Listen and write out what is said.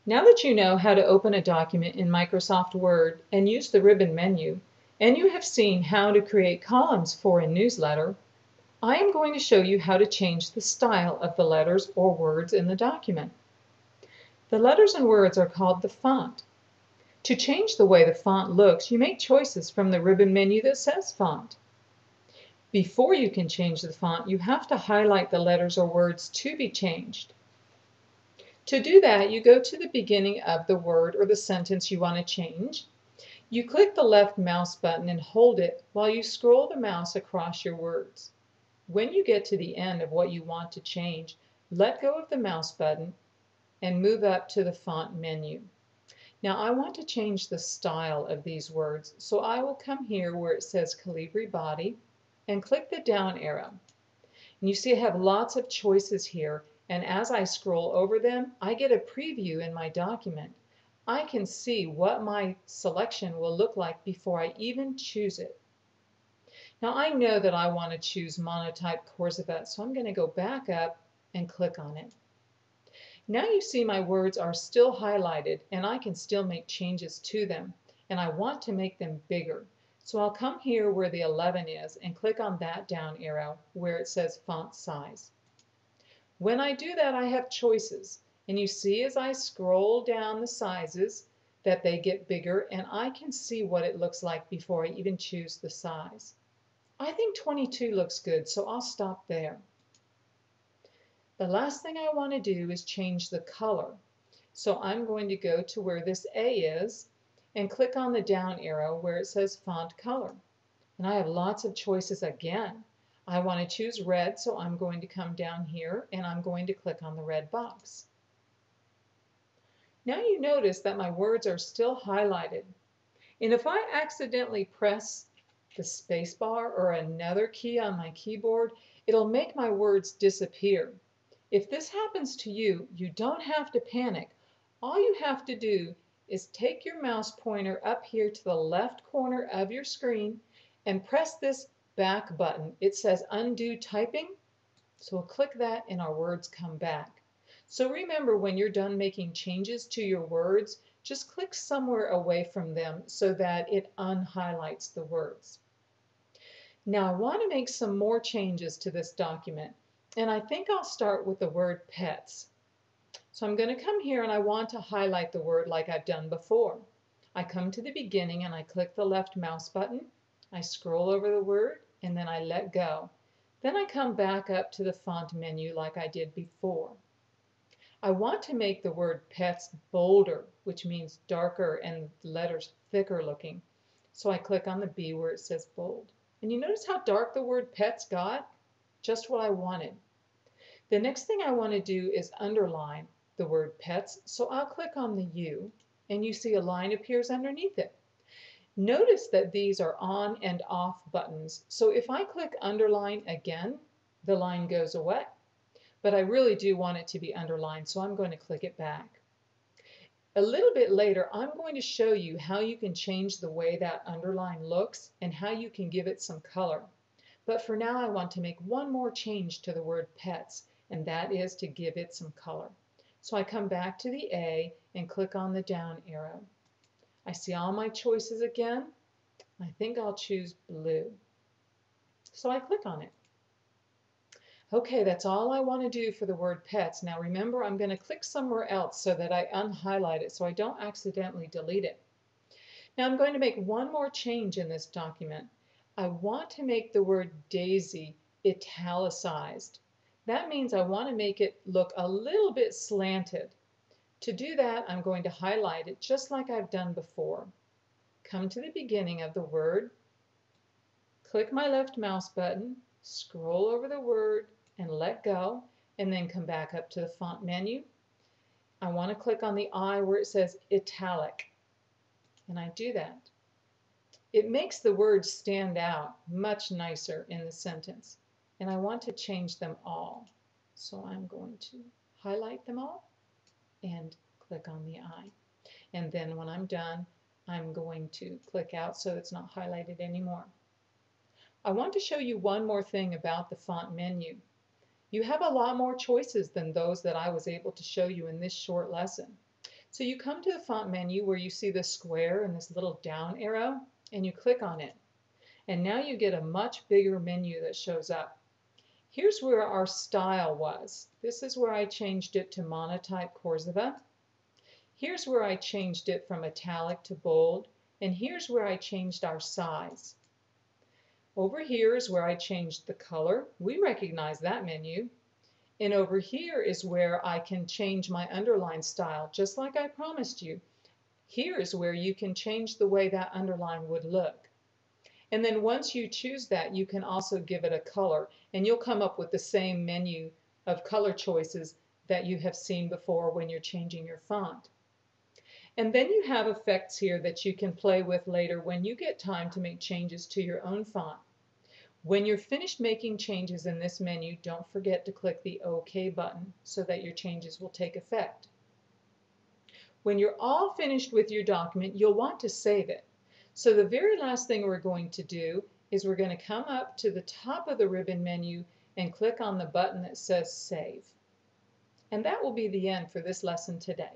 Now that you know how to open a document in Microsoft Word and use the ribbon menu, and you have seen how to create columns for a newsletter, I am going to show you how to change the style of the letters or words in the document. The letters and words are called the font. To change the way the font looks, you make choices from the ribbon menu that says Font. Before you can change the font, you have to highlight the letters or words to be changed. To do that, you go to the beginning of the word or the sentence you want to change. You click the left mouse button and hold it while you scroll the mouse across your words. When you get to the end of what you want to change, let go of the mouse button and move up to the font menu. Now I want to change the style of these words, so I will come here where it says Calibri Body and click the down arrow. And you see I have lots of choices here, and as I scroll over them, I get a preview in my document. I can see what my selection will look like before I even choose it. Now I know that I want to choose Monotype Courzevet, so I'm going to go back up and click on it. Now you see my words are still highlighted and I can still make changes to them, and I want to make them bigger. So I'll come here where the 11 is and click on that down arrow where it says font size. When I do that, I have choices, and you see as I scroll down the sizes that they get bigger, and I can see what it looks like before I even choose the size. I think 22 looks good, so I'll stop there. The last thing I want to do is change the color. So I'm going to go to where this A is and click on the down arrow where it says font color. And I have lots of choices again. I want to choose red, so I'm going to come down here and I'm going to click on the red box. Now you notice that my words are still highlighted. And if I accidentally press the space bar or another key on my keyboard, it'll make my words disappear. If this happens to you, you don't have to panic. All you have to do is take your mouse pointer up here to the left corner of your screen and press this back button. It says undo typing, so we'll click that and our words come back. So remember, when you're done making changes to your words, just click somewhere away from them so that it unhighlights the words. Now I want to make some more changes to this document, and I think I'll start with the word pets. So I'm going to come here and I want to highlight the word like I've done before. I come to the beginning and I click the left mouse button. I scroll over the word and then I let go. Then I come back up to the font menu like I did before. I want to make the word pets bolder, which means darker and letters thicker looking. So I click on the B where it says bold. And you notice how dark the word pets got? Just what I wanted. The next thing I want to do is underline the word pets, so I'll click on the U and you see a line appears underneath it. Notice that these are on and off buttons, so if I click underline again, the line goes away. But I really do want it to be underlined, so I'm going to click it back. A little bit later, I'm going to show you how you can change the way that underline looks and how you can give it some color. But for now, I want to make one more change to the word pets, and that is to give it some color. So I come back to the A and click on the down arrow. I see all my choices again. I think I'll choose blue. So I click on it. Okay, that's all I want to do for the word pets. Now remember, I'm going to click somewhere else so that I unhighlight it so I don't accidentally delete it. Now I'm going to make one more change in this document. I want to make the word daisy italicized. That means I want to make it look a little bit slanted. To do that, I'm going to highlight it just like I've done before. Come to the beginning of the word, click my left mouse button, scroll over the word and let go, and then come back up to the font menu. I want to click on the I where it says italic, and I do that. It makes the words stand out much nicer in the sentence, and I want to change them all. So I'm going to highlight them all and click on the I. And then when I'm done, I'm going to click out so it's not highlighted anymore. I want to show you one more thing about the font menu. You have a lot more choices than those that I was able to show you in this short lesson. So you come to the font menu where you see the square and this little down arrow, and you click on it. And now you get a much bigger menu that shows up. Here's where our style was. This is where I changed it to Monotype Corsiva. Here's where I changed it from italic to bold. And here's where I changed our size. Over here is where I changed the color. We recognize that menu. And over here is where I can change my underline style, just like I promised you. Here is where you can change the way that underline would look. And then once you choose that, you can also give it a color, and you'll come up with the same menu of color choices that you have seen before when you're changing your font. And then you have effects here that you can play with later when you get time to make changes to your own font. When you're finished making changes in this menu, don't forget to click the OK button so that your changes will take effect. When you're all finished with your document, you'll want to save it. So the very last thing we're going to do is we're going to come up to the top of the ribbon menu and click on the button that says Save. And that will be the end for this lesson today.